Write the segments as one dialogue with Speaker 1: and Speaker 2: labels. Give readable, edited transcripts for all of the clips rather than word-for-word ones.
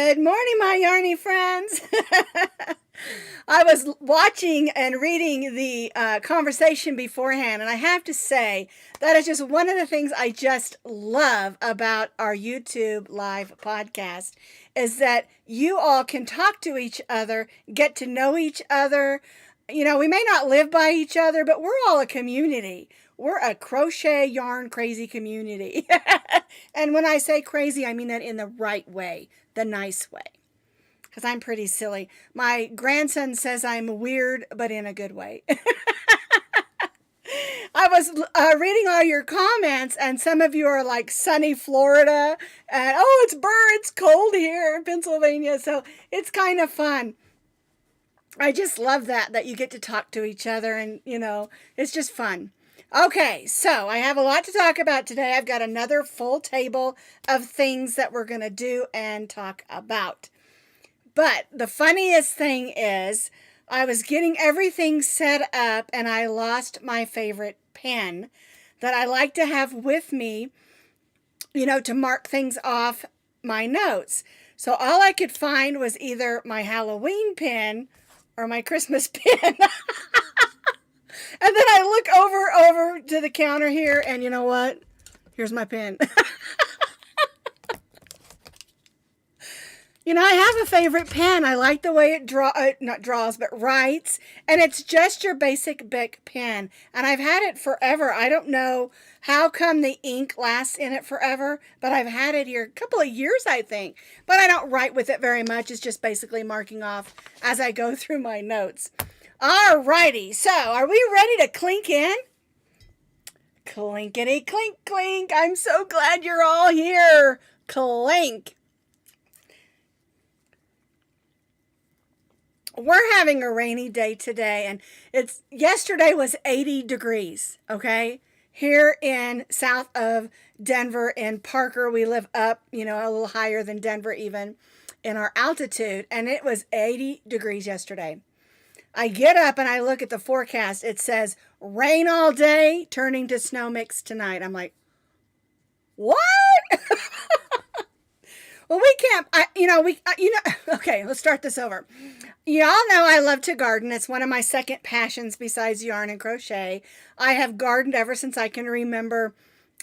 Speaker 1: Good morning, my yarny friends. I was watching and reading the conversation beforehand, and I have to say that is just one of the things I just love about our YouTube live podcast is that you all can talk to each other, get to know each other. You know, we may not live by each other, but we're all a community. We're a crochet yarn crazy community. And when I say crazy, I mean that in the right way, the nice way. Because I'm pretty silly. My grandson says I'm weird, but in a good way. I was reading all your comments, and some of you are like sunny Florida, and oh, it's cold here in Pennsylvania, so it's kind of fun. I just love that you get to talk to each other, and it's just fun. Okay, so I have a lot to talk about today. I've got another full table of things that we're going to do and talk about. But the funniest thing is I was getting everything set up and I lost my favorite pen that I like to have with me, to mark things off my notes. So all I could find was either my Halloween pen or my Christmas pen. And then I look over to the counter here, and you know what? Here's my pen. I have a favorite pen. I like the way it writes, and it's just your basic Bic pen. And I've had it forever. I don't know how come the ink lasts in it forever, but I've had it here a couple of years, I think. But I don't write with it very much. It's just basically marking off as I go through my notes. All righty, so are we ready to clink in? Clinkety clink clink. I'm so glad you're all here. Clink. We're having a rainy day today, and yesterday was 80 degrees, okay? Here in south of Denver in Parker, we live up, a little higher than Denver even in our altitude, and it was 80 degrees yesterday. I get up and I look at the forecast. It says rain all day, turning to snow mix tonight. I'm like, what? Well, we can't, okay, let's start this over. Y'all know I love to garden. It's one of my second passions besides yarn and crochet. I have gardened ever since I can remember.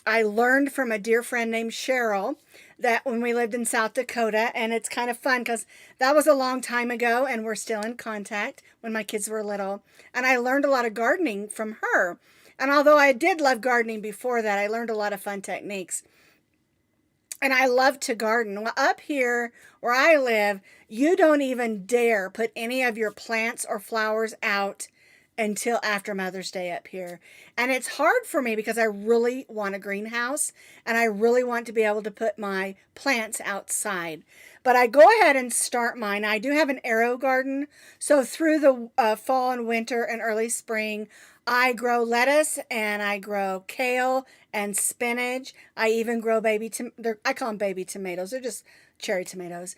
Speaker 1: I learned from a dear friend named Cheryl that when we lived in South Dakota, and it's kind of fun because that was a long time ago and we're still in contact when my kids were little. And I learned a lot of gardening from her. And although I did love gardening before that, I learned a lot of fun techniques. And I love to garden. Well, up here where I live, you don't even dare put any of your plants or flowers out until after Mother's Day up here. And it's hard for me because I really want a greenhouse and I really want to be able to put my plants outside. But I go ahead and start mine. I do have an arrow garden. So through the fall and winter and early spring, I grow lettuce and I grow kale and spinach. I even grow I call them baby tomatoes. They're just cherry tomatoes.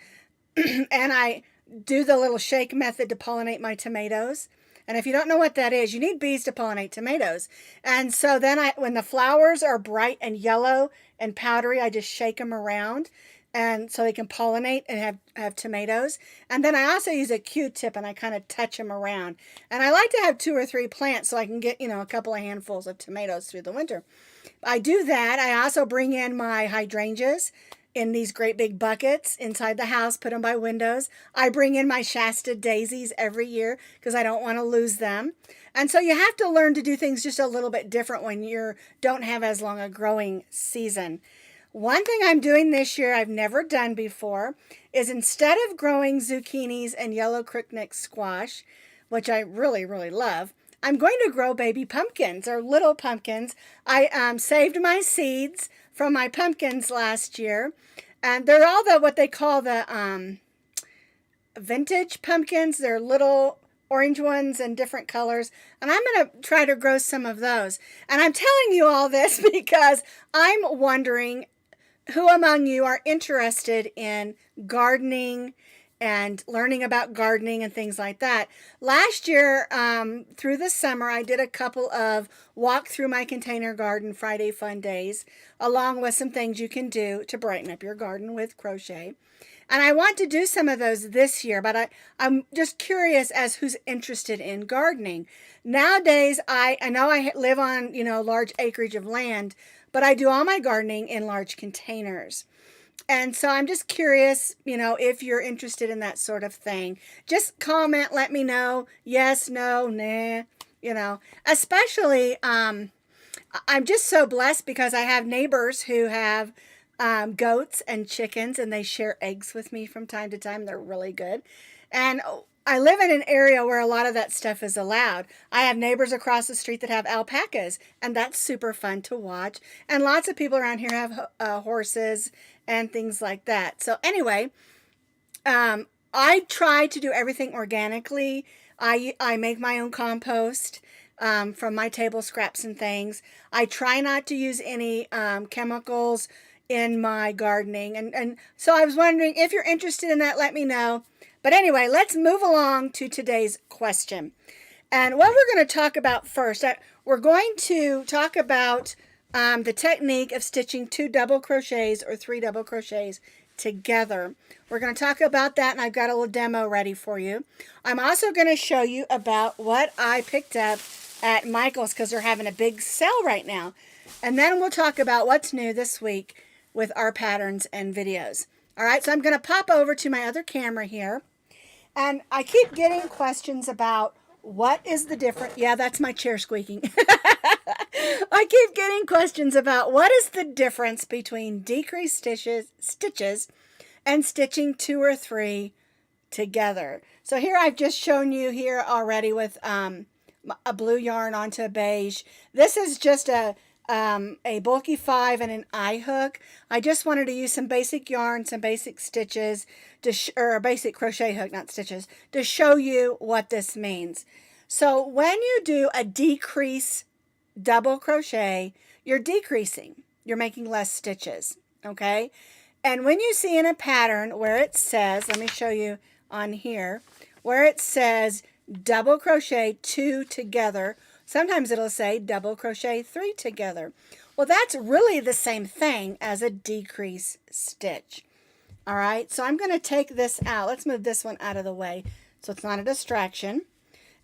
Speaker 1: And I do the little shake method to pollinate my tomatoes. And if you don't know what that is, you need bees to pollinate tomatoes. And so then when the flowers are bright and yellow and powdery, I just shake them around and so they can pollinate and have tomatoes. And then I also use a Q-tip and I kind of touch them around. And I like to have 2 or 3 plants so I can get, a couple of handfuls of tomatoes through the winter. I do that. I also bring in my hydrangeas in these great big buckets inside the house, put them by windows. I bring in my Shasta daisies every year because I don't want to lose them. And so you have to learn to do things just a little bit different when you don't have as long a growing season. One thing I'm doing this year I've never done before is instead of growing zucchinis and yellow crookneck squash, which I really, really love, I'm going to grow baby pumpkins or little pumpkins. I saved my seeds from my pumpkins last year, and they're all what they call the vintage pumpkins. They're little orange ones and different colors, and I'm going to try to grow some of those. And I'm telling you all this because I'm wondering who among you are interested in gardening and learning about gardening and things like that. Last year, through the summer, I did a couple of walk through my container garden Friday fun days, along with some things you can do to brighten up your garden with crochet. And I want to do some of those this year, but I'm just curious as who's interested in gardening. Nowadays, I know I live on, large acreage of land, but I do all my gardening in large containers. And so I'm just curious, if you're interested in that sort of thing. Just comment, let me know. Yes, no, nah, especially, I'm just so blessed because I have neighbors who have goats and chickens, and they share eggs with me from time to time. They're really good. And I live in an area where a lot of that stuff is allowed. I have neighbors across the street that have alpacas, and that's super fun to watch. And lots of people around here have horses and things like that. So anyway, I try to do everything organically. I make my own compost from my table scraps and things. I try not to use any chemicals in my gardening. And so I was wondering if you're interested in that, let me know. But anyway, let's move along to today's question. And what we're going to talk about first, we're going to talk about the technique of stitching 2 double crochets or 3 double crochets together. We're going to talk about that, and I've got a little demo ready for you. I'm also going to show you about what I picked up at Michael's because they're having a big sale right now. And then we'll talk about what's new this week with our patterns and videos. All right, so I'm going to pop over to my other camera here. And I keep getting questions about what is the difference. Yeah, that's my chair squeaking. I keep getting questions about what is the difference between decreased stitches and stitching 2 or 3 together. So here I've just shown you here already with a blue yarn onto a beige. This is just a bulky 5 and an eye hook. I just wanted to use some basic yarn, some basic stitches, or a basic crochet hook, not stitches, to show you what this means. So when you do a decrease double crochet, you're decreasing. You're making less stitches, okay? And when you see in a pattern where it says, let me show you on here, where it says double crochet 2 together, sometimes it'll say double crochet 3 together. Well, that's really the same thing as a decrease stitch. All right, so I'm going to take this out. Let's move this one out of the way so it's not a distraction.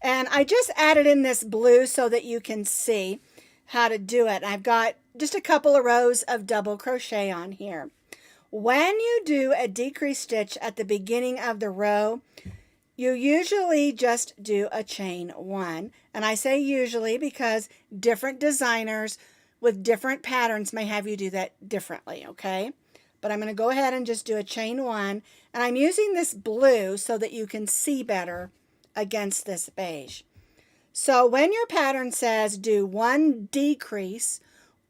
Speaker 1: And I just added in this blue so that you can see how to do it. I've got just a couple of rows of double crochet on here. When you do a decrease stitch at the beginning of the row, you usually just do a chain 1. And I say usually because different designers with different patterns may have you do that differently, okay? But I'm going to go ahead and just do a chain 1. And I'm using this blue so that you can see better against this beige. So when your pattern says do 1 decrease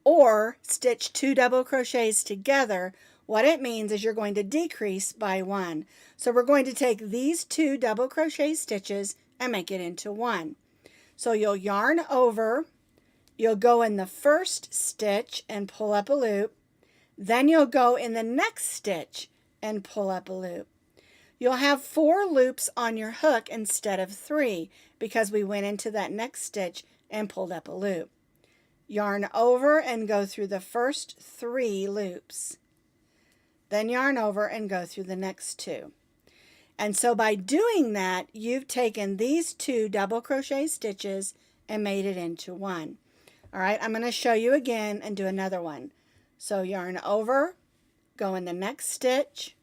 Speaker 1: or stitch 2 double crochets together, what it means is you're going to decrease by 1. So we're going to take these 2 double crochet stitches and make it into 1. So you'll yarn over, you'll go in the first stitch and pull up a loop, then you'll go in the next stitch and pull up a loop. You'll have 4 loops on your hook instead of 3 because we went into that next stitch and pulled up a loop. Yarn over and go through the first 3 loops. Then yarn over and go through the next 2. And so by doing that, you've taken these 2 double crochet stitches and made it into 1. All right, I'm going to show you again and do another one. So yarn over, go in the next stitch,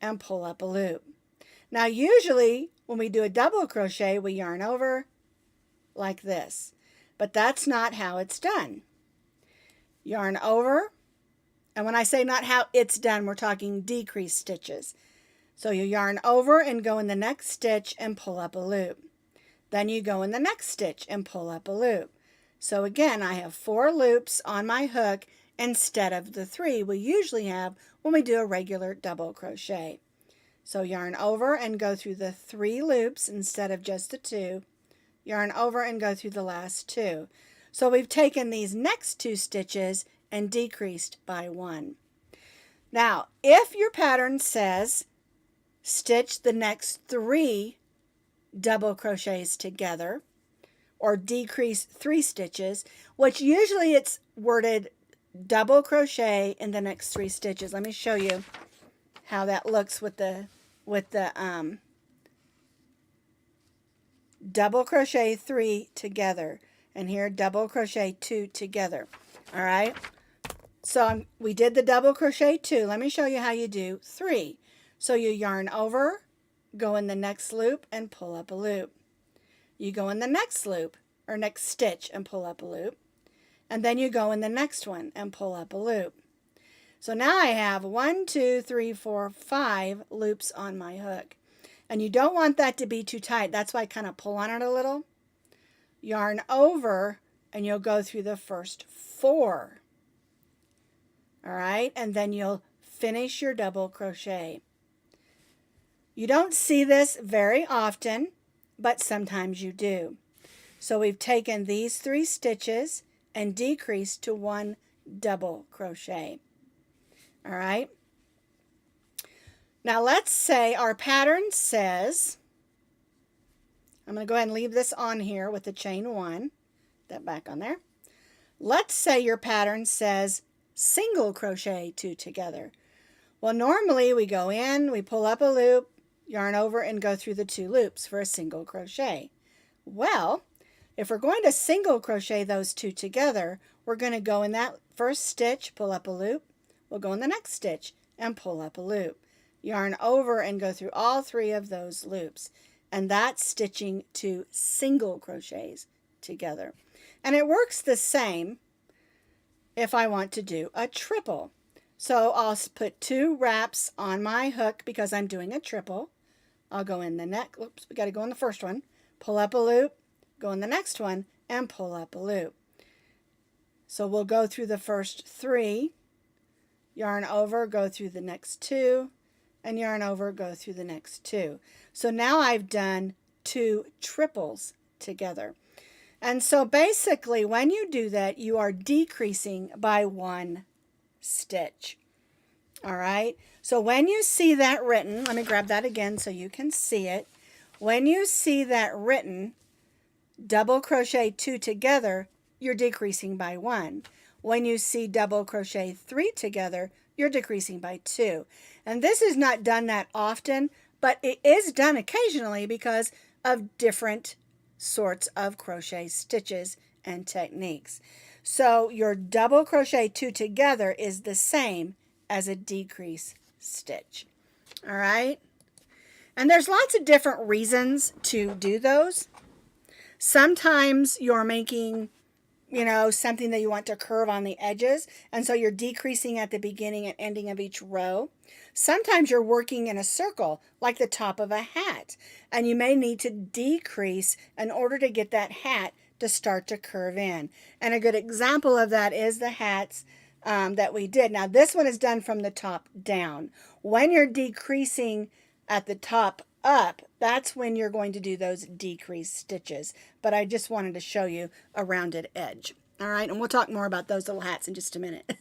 Speaker 1: and pull up a loop. Now usually when we do a double crochet, we yarn over like this, but that's not how it's done. Yarn over, and when I say not how it's done, we're talking decrease stitches. So you yarn over and go in the next stitch and pull up a loop. Then you go in the next stitch and pull up a loop. So again, I have 4 loops on my hook instead of the 3 we usually have when we do a regular double crochet. So yarn over and go through the 3 loops instead of just the 2. Yarn over and go through the last 2. So we've taken these next 2 stitches and decreased by 1. Now, if your pattern says stitch the next 3 double crochets together, or decrease 3 stitches, which usually it's worded double crochet in the next 3 stitches. Let me show you how that looks with the double crochet 3 together, and here double crochet 2 together. All right, so we did the double crochet 2. Let me show you how you do 3. So you yarn over, go in the next loop and pull up a loop. You go in the next loop or next stitch and pull up a loop, and then you go in the next one and pull up a loop. So now I have 1, 2, 3, 4, 5 loops on my hook. And you don't want that to be too tight. That's why I kind of pull on it a little. Yarn over, and you'll go through the first 4. All right, and then you'll finish your double crochet. You don't see this very often, but sometimes you do. So we've taken these 3 stitches and decreased to 1 double crochet. All right. Now let's say our pattern says, I'm going to go ahead and leave this on here with the chain 1, that back on there. Let's say your pattern says single crochet 2 together. Well, normally we go in, we pull up a loop, yarn over, and go through the 2 loops for a single crochet. Well, if we're going to single crochet those 2 together, we're going to go in that first stitch, pull up a loop, we'll go in the next stitch and pull up a loop. Yarn over and go through all 3 of those loops, and that's stitching 2 single crochets together. And it works the same if I want to do a triple. So I'll put 2 wraps on my hook because I'm doing a triple. I'll go in the neck, oops, we got to go in the first one, pull up a loop, go in the next one, and pull up a loop. So we'll go through the first 3, yarn over, go through the next 2, and yarn over, go through the next 2. So now I've done 2 triples together. And so basically when you do that, you are decreasing by 1 stitch. All right, so when you see that written, let me grab that again so you can see it. When you see that written, double crochet 2 together, you're decreasing by 1. When you see double crochet 3 together, you're decreasing by 2. And this is not done that often, but it is done occasionally because of different sorts of crochet stitches and techniques. So your double crochet 2 together is the same as a decrease stitch. All right, and there's lots of different reasons to do those. Sometimes you're making, something that you want to curve on the edges, and so you're decreasing at the beginning and ending of each row. Sometimes you're working in a circle like the top of a hat, and you may need to decrease in order to get that hat to start to curve in. And a good example of that is the hats that we did. Now this one is done from the top down. When you're decreasing at the top up, that's when you're going to do those decrease stitches. But I just wanted to show you a rounded edge. All right, and we'll talk more about those little hats in just a minute.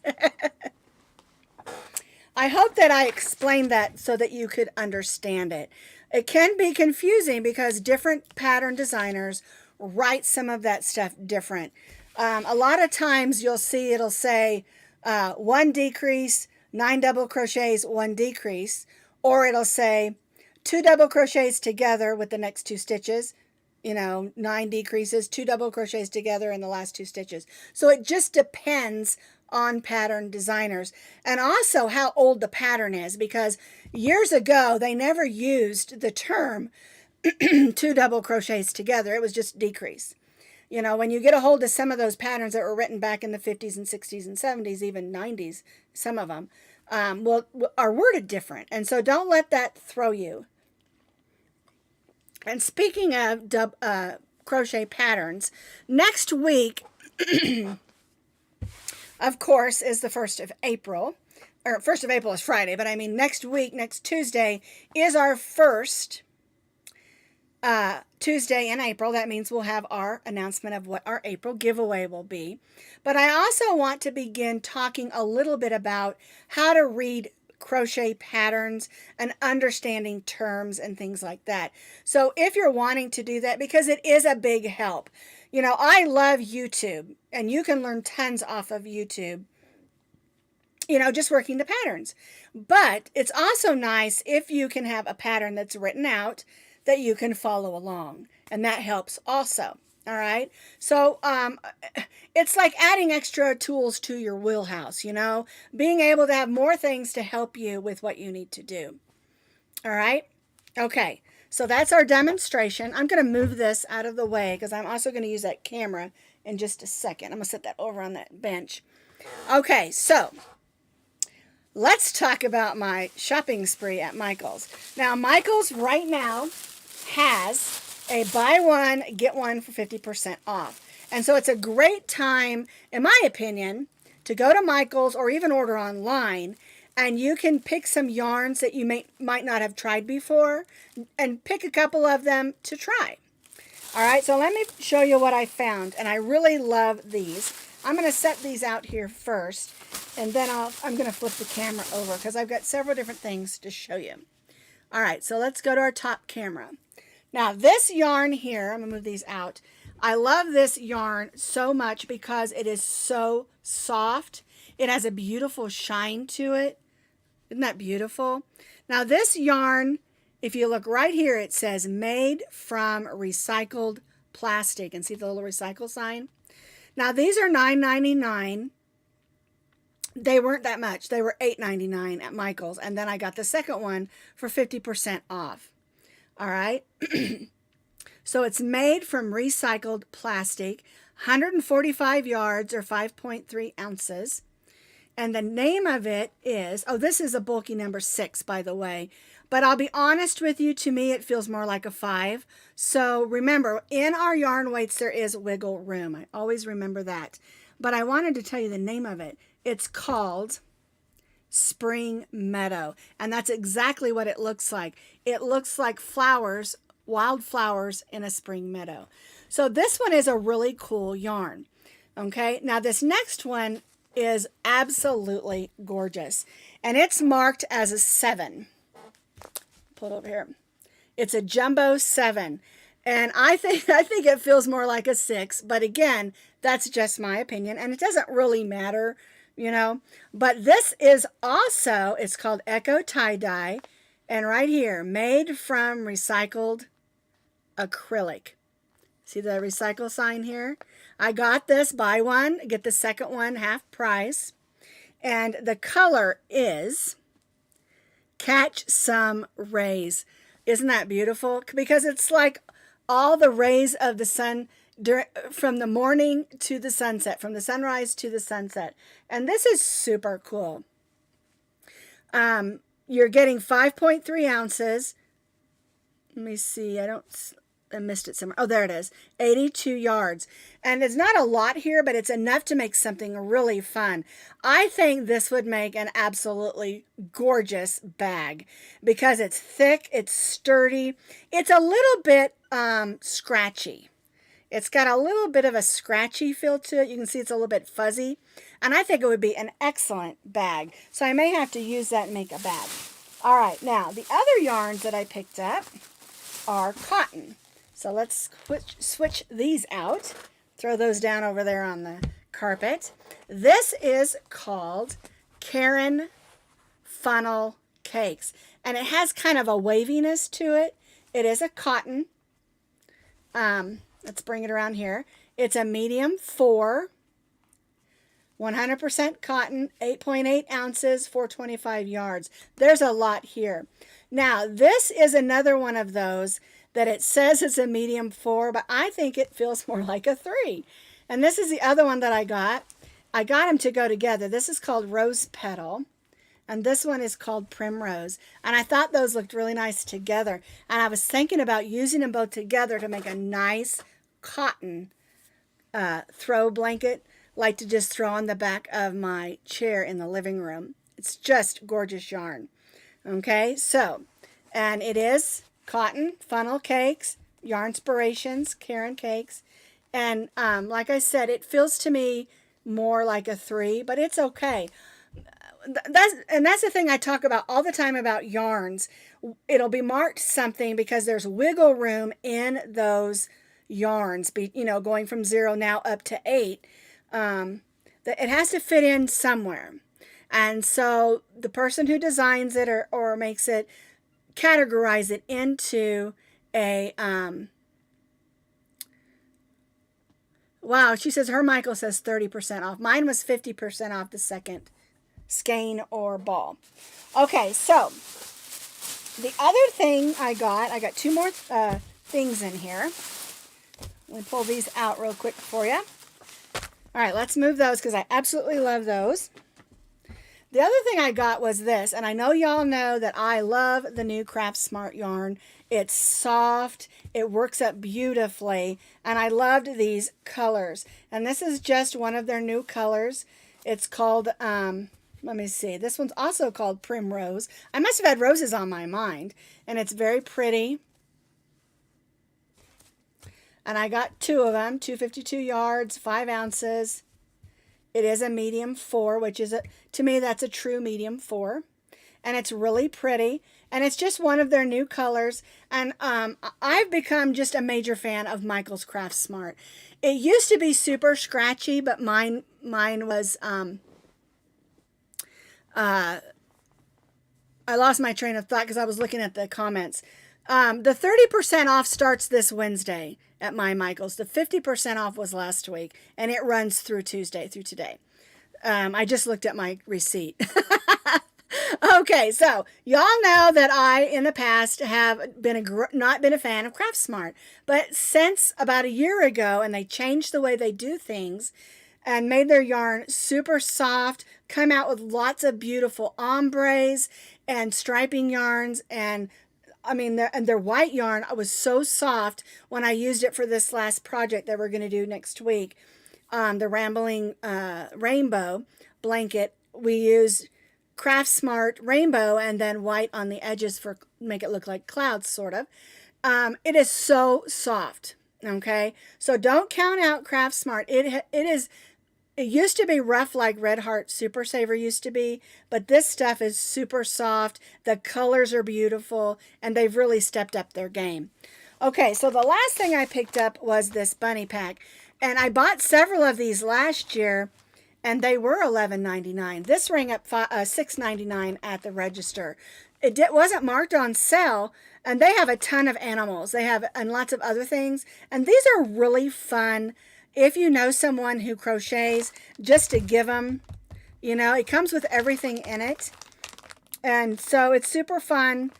Speaker 1: I hope that I explained that so that you could understand it. It can be confusing because different pattern designers write some of that stuff different. A lot of times you'll see it'll say 1 decrease, 9 double crochets, 1 decrease, or it'll say 2 double crochets together with the next 2 stitches, 9 decreases, 2 double crochets together in the last 2 stitches. So it just depends on pattern designers, and also how old the pattern is, because years ago they never used the term 2 double crochets together. It was just decrease. When you get a hold of some of those patterns that were written back in the 50s and 60s and 70s, even 90s, some of them, are worded different. And so don't let that throw you. And speaking of crochet patterns, next week, of course, is the 1st of April. Or 1st of April is Friday, but I mean next week, next Tuesday, is our first Tuesday in April. That means we'll have our announcement of what our April giveaway will be. But I also want to begin talking a little bit about how to read crochet patterns and understanding terms and things like that. So if you're wanting to do that, because it is a big help. You know, I love YouTube, and you can learn tons off of YouTube, you know, just working the patterns. But it's also nice if you can have a pattern that's written out that you can follow along, and that helps also. All right. So it's like adding extra tools to your wheelhouse, you know, being able to have more things to help you with what you need to do. All right. Okay. So that's our demonstration. I'm going to move this out of the way because I'm also going to use that camera in just a second. I'm going to set that over on that bench. Okay. So let's talk about my shopping spree at Michael's. Now, Michael's right now has a buy one, get one for 50% off. And so it's a great time, in my opinion, to go to Michael's or even order online, and you can pick some yarns that you might not have tried before and pick a couple of them to try. All right, so let me show you what I found, and I really love these. I'm going to set these out here first, and then I'm going to flip the camera over because I've got several different things to show you. All right, so let's go to our top camera. Now, this yarn here, I'm going to move these out. I love this yarn so much because it is so soft. It has a beautiful shine to it. Isn't that beautiful? Now, this yarn, if you look right here, it says made from recycled plastic. And see the little recycle sign? Now, these are $9.99. They weren't that much. They were $8.99 at Michael's. And then I got the second one for 50% off. All right. So it's made from recycled plastic, 145 yards or 5.3 ounces. And the name of it is, oh, this is a bulky number 6, by the way. But I'll be honest with you, to me, it feels more like a 5. So remember, in our yarn weights, there is wiggle room. I always remember that. But I wanted to tell you the name of it. It's called Spring Meadow, and that's exactly what it looks like. It looks like flowers, wild flowers in a spring meadow. So this one is a really cool yarn. Okay, now this next one is absolutely gorgeous, and it's marked as a 7. Pull it over here. It's a jumbo 7, and I think it feels more like a 6, but again, that's just my opinion, and it doesn't really matter, you know. But this is also, it's called Echo Tie-Dye, and right here, made from recycled acrylic. See the recycle sign here? I got this, buy one, get the second one half price. And the color is Catch Some Rays. Isn't that beautiful? Because it's like all the rays of the sun from the morning to the sunset, from the sunrise to the sunset. And this is super cool. You're getting 5.3 ounces. Let me see. I missed it somewhere. Oh, there it is. 82 yards. And it's not a lot here, but it's enough to make something really fun. I think this would make an absolutely gorgeous bag because it's thick, it's sturdy. It's a little bit scratchy. It's got a little bit of a scratchy feel to it. You can see it's a little bit fuzzy. And I think it would be an excellent bag. So I may have to use that and make a bag. All right, now the other yarns that I picked up are cotton. So let's switch these out. Throw those down over there on the carpet. This is called Karen Funnel Cakes. And it has kind of a waviness to it. It is a cotton. Let's bring it around here. It's a medium 4, 100% cotton, 8.8 ounces, 425 yards. There's a lot here. Now, this is another one of those that it says it's a medium 4, but I think it feels more like a 3. And this is the other one that I got. I got them to go together. This is called Rose Petal, and this one is called Primrose. And I thought those looked really nice together. And I was thinking about using them both together to make a nice cotton throw blanket, like to just throw on the back of my chair in the living room. It's just gorgeous yarn. Okay, so, and it is cotton, funnel cakes, Yarnspirations, Karen Cakes. And like I said, it feels to me more like a 3, but it's okay. that's the thing I talk about all the time about yarns. It'll be marked something because there's wiggle room in those yarns, going from 0 now up to 8. It has to fit in somewhere. And so the person who designs it or makes it categorize it into a, wow, she says her Michael says 30% off. Mine was 50% off the second skein or ball. Okay, so the other thing I got 2 more things in here. Let me pull these out real quick for you. All right, let's move those because I absolutely love those. The other thing I got was this, and I know y'all know that I love the new Craft Smart yarn. It's soft, it works up beautifully, and I loved these colors. And this is just one of their new colors. It's called, let me see, this one's also called Primrose. I must have had roses on my mind, and it's very pretty. And I got 2 of them, 252 yards, 5 ounces. It is a medium 4, which is, to me, that's a true medium 4. And it's really pretty. And it's just one of their new colors. And I've become just a major fan of Michael's Craft Smart. It used to be super scratchy, but mine was, I lost my train of thought because I was looking at the comments. The 30% off starts this Wednesday at my Michael's. The 50% off was last week, and it runs through Tuesday, through today. I just looked at my receipt. Okay, so y'all know that I, in the past, have been not been a fan of Craft Smart. But since about a year ago, and they changed the way they do things, and made their yarn super soft, come out with lots of beautiful ombres and striping yarns, and I mean, their white yarn was so soft when I used it for this last project that we're going to do next week. The Rambling Rainbow blanket, we used Craft Smart Rainbow and then white on the edges for make it look like clouds, sort of. It is so soft, okay? So don't count out Craft Smart. It used to be rough like Red Heart Super Saver used to be, but this stuff is super soft. The colors are beautiful, and they've really stepped up their game. Okay, so the last thing I picked up was this bunny pack, and I bought several of these last year, and they were $11.99. This rang up $6.99 at the register. It wasn't marked on sale, and they have a ton of animals. They have and lots of other things, and these are really fun. If you know someone who crochets, just to give them, it comes with everything in it. And so it's super fun.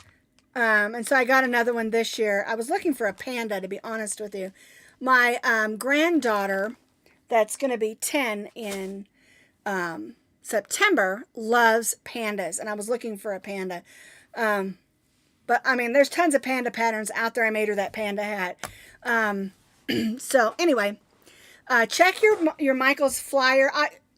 Speaker 1: And so I got another one this year. I was looking for a panda, to be honest with you. My granddaughter, that's going to be 10 in September, loves pandas. And I was looking for a panda. But, I mean, there's tons of panda patterns out there. I made her that panda hat. So, anyway. Check your Michael's flyer.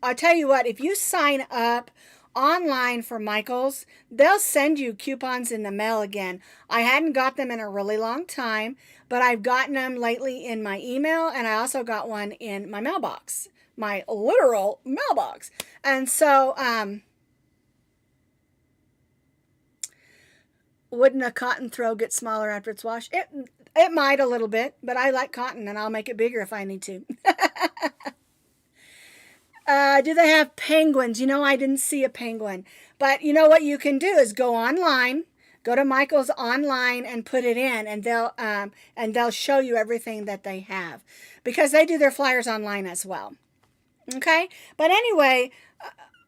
Speaker 1: I'll tell you what, if you sign up online for Michael's, they'll send you coupons in the mail again. I hadn't got them in a really long time, but I've gotten them lately in my email, and I also got one in my mailbox, my literal mailbox. And so, wouldn't a cotton throw get smaller after it's washed? It might a little bit, but I like cotton, and I'll make it bigger if I need to. Do they have penguins? I didn't see a penguin. But you know what you can do is go online, go to Michael's online and put it in, and they'll show you everything that they have, because they do their flyers online as well. Okay? But anyway,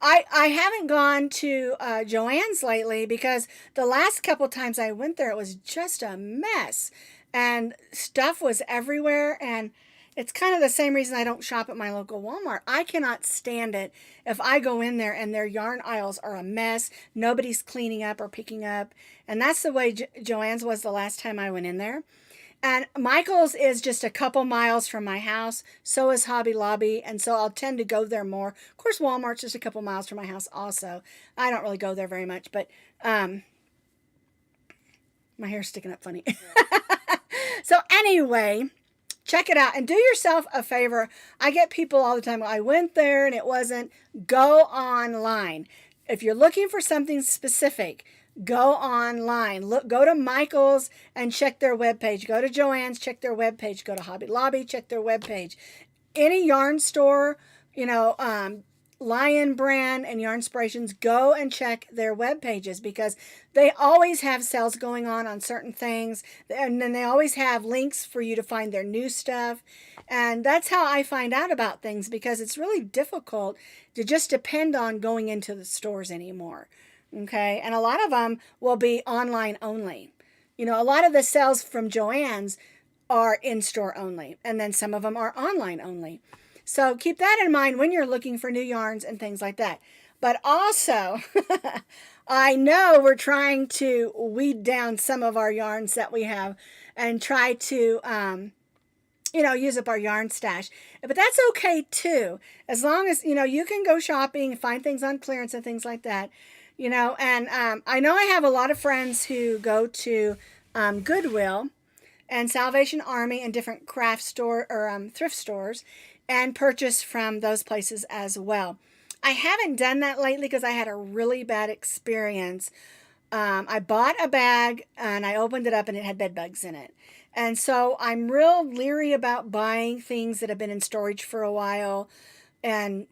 Speaker 1: I haven't gone to Joann's lately because the last couple times I went there, it was just a mess. And stuff was everywhere, and it's kind of the same reason I don't shop at my local Walmart. I cannot stand it if I go in there and their yarn aisles are a mess. Nobody's cleaning up or picking up. And that's the way Joann's was the last time I went in there. And Michael's is just a couple miles from my house. So is Hobby Lobby. And so I'll tend to go there more. Of course, Walmart's just a couple miles from my house also. I don't really go there very much, but my hair's sticking up funny. So anyway, check it out and do yourself a favor. I get people all the time, I went there and it wasn't. Go online. If you're looking for something specific, go online. Go to Michael's and check their webpage. Go to Joann's, check their webpage. Go to Hobby Lobby, check their webpage. Any yarn store, Lion Brand and Yarnspirations, go and check their web pages because they always have sales going on certain things, and then they always have links for you to find their new stuff. And that's how I find out about things, because it's really difficult to just depend on going into the stores anymore. Okay, and a lot of them will be online only. A lot of the sales from Joann's are in-store only, and then some of them are online only. So keep that in mind when you're looking for new yarns and things like that. But also, I know we're trying to weed down some of our yarns that we have and try to, use up our yarn stash. But that's okay too, as long as, you can go shopping and find things on clearance and things like that. And I know I have a lot of friends who go to Goodwill and Salvation Army and different craft store or thrift stores and purchase from those places as well. I haven't done that lately because I had a really bad experience. I bought a bag and I opened it up and it had bed bugs in it. And so I'm real leery about buying things that have been in storage for a while, and,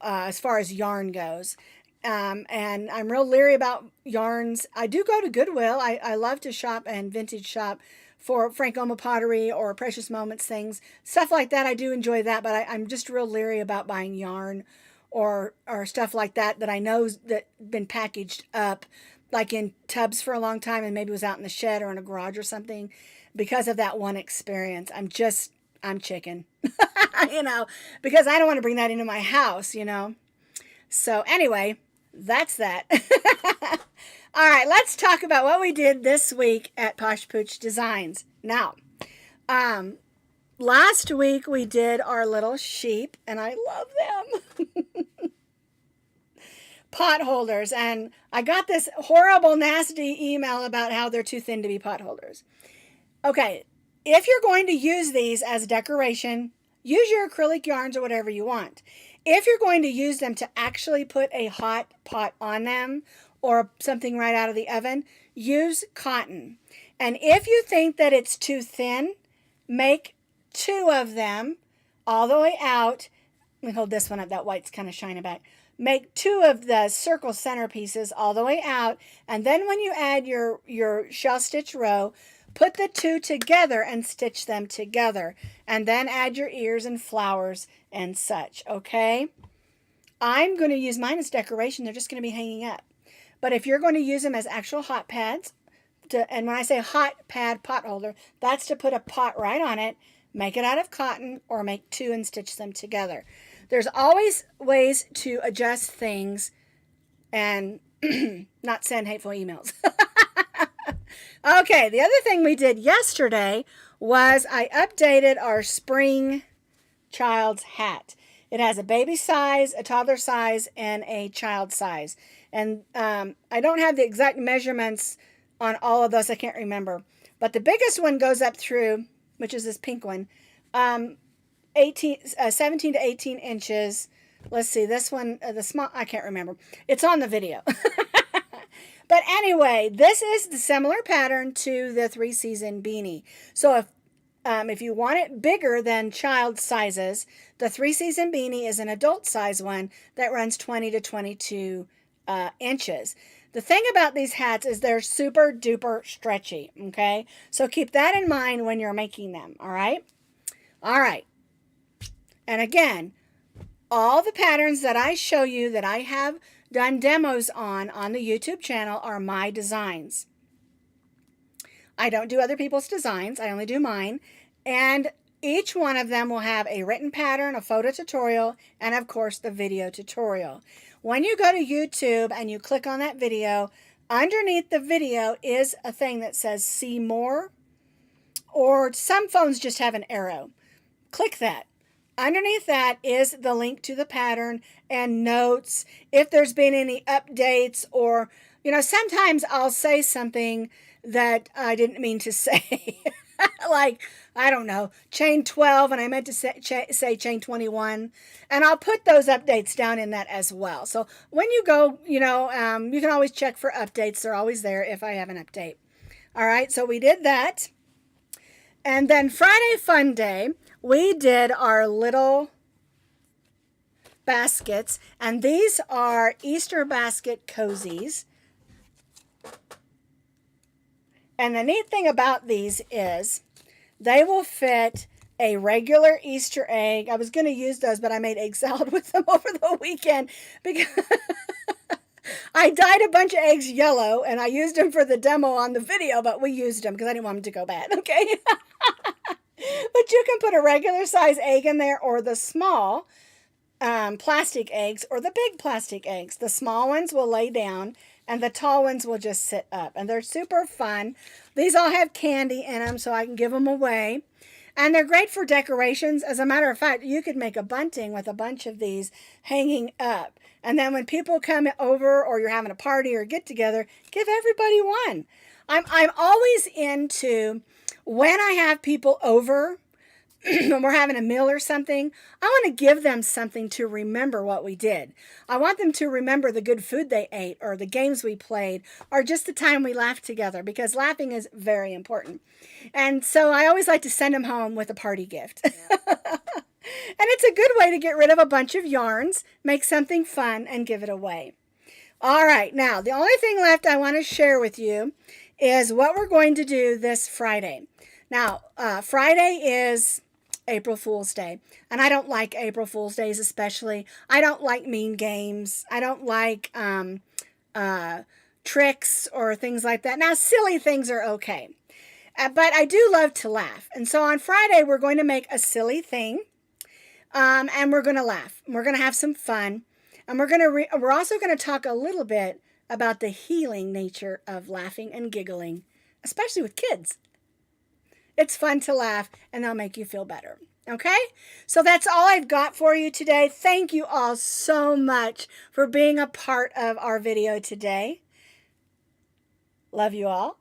Speaker 1: as far as yarn goes. And I'm real leery about yarns. I do go to Goodwill. I love to shop and vintage shop for Frank Oma pottery or Precious Moments things. Stuff like that, I do enjoy that, but I'm just real leery about buying yarn or stuff like that I know that been packaged up like in tubs for a long time and maybe was out in the shed or in a garage or something, because of that one experience. I'm chicken, because I don't want to bring that into my house, So anyway, that's that. All right, let's talk about what we did this week at Posh Poo Designs. Now, last week we did our little sheep, and I love them. Pot holders, and I got this horrible, nasty email about how they're too thin to be pot holders. Okay, if you're going to use these as decoration, use your acrylic yarns or whatever you want. If you're going to use them to actually put a hot pot on them, or something right out of the oven, use cotton. And if you think that it's too thin, make 2 of them all the way out. Let me hold this one up. That white's kind of shining back. Make 2 of the circle centerpieces all the way out. And then when you add your shell stitch row, put the 2 together and stitch them together. And then add your ears and flowers and such, okay? I'm going to use mine as decoration. They're just going to be hanging up. But if you're going to use them as actual hot pads, and when I say hot pad pot holder, that's to put a pot right on it, make it out of cotton, or make 2 and stitch them together. There's always ways to adjust things and not send hateful emails. Okay, the other thing we did yesterday was I updated our spring child's hat. It has a baby size, a toddler size, and a child size. And I don't have the exact measurements on all of those. I can't remember. But the biggest one goes up through, which is this pink one, 17 to 18 inches. Let's see, this one, the small, I can't remember. It's on the video. But anyway, this is the similar pattern to the 3-season beanie. So if you want it bigger than child sizes, the 3-season beanie is an adult size one that runs 20 to 22 inches. The thing about these hats is they're super duper stretchy, okay? So keep that in mind when you're making them, all right? All right. And again, all the patterns that I show you that I have done demos on the YouTube channel are my designs. I don't do other people's designs. I only do mine. And each one of them will have a written pattern, a photo tutorial, and of course the video tutorial. When you go to YouTube and you click on that video, underneath the video is a thing that says see more, or some phones just have an arrow. Click that. Underneath that is the link to the pattern and notes. If there's been any updates, or, sometimes I'll say something that I didn't mean to say. Like, I don't know, chain 12, and I meant to say chain 21. And I'll put those updates down in that as well. So when you go, you can always check for updates. They're always there if I have an update. All right, so we did that. And then Friday Fun Day, we did our little baskets. And these are Easter basket cozies. And the neat thing about these is they will fit a regular Easter egg. I was going to use those, but I made egg salad with them over the weekend because I dyed a bunch of eggs yellow, and I used them for the demo on the video, but we used them because I didn't want them to go bad, okay? But you can put a regular size egg in there, or the small plastic eggs, or the big plastic eggs. The small ones will lay down, and the tall ones will just sit up. And they're super fun. These all have candy in them, so I can give them away. And they're great for decorations. As a matter of fact, you could make a bunting with a bunch of these hanging up. And then when people come over, or you're having a party or get together, give everybody one. I'm always into, when I have people over, when we're having a meal or something, I want to give them something to remember what we did. I want them to remember the good food they ate, or the games we played, or just the time we laughed together, because laughing is very important. And so I always like to send them home with a party gift. Yeah. And it's a good way to get rid of a bunch of yarns, make something fun, and give it away. All right, now the only thing left I want to share with you is what we're going to do this Friday. Now, Friday is April Fool's Day. And I don't like April Fool's Days especially. I don't like mean games. I don't like tricks or things like that. Now, silly things are okay. But I do love to laugh. And so on Friday, we're going to make a silly thing. And we're going to laugh. We're going to have some fun. And we're also going to talk a little bit about the healing nature of laughing and giggling, especially with kids. It's fun to laugh, and they'll make you feel better. Okay? So that's all I've got for you today. Thank you all so much for being a part of our video today. Love you all.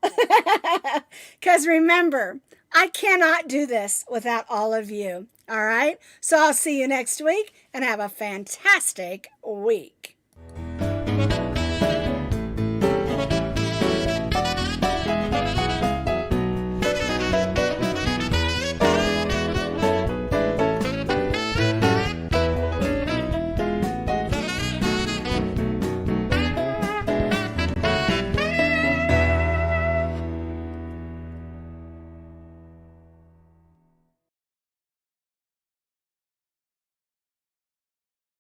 Speaker 1: Because remember, I cannot do this without all of you. All right? So I'll see you next week, and have a fantastic week.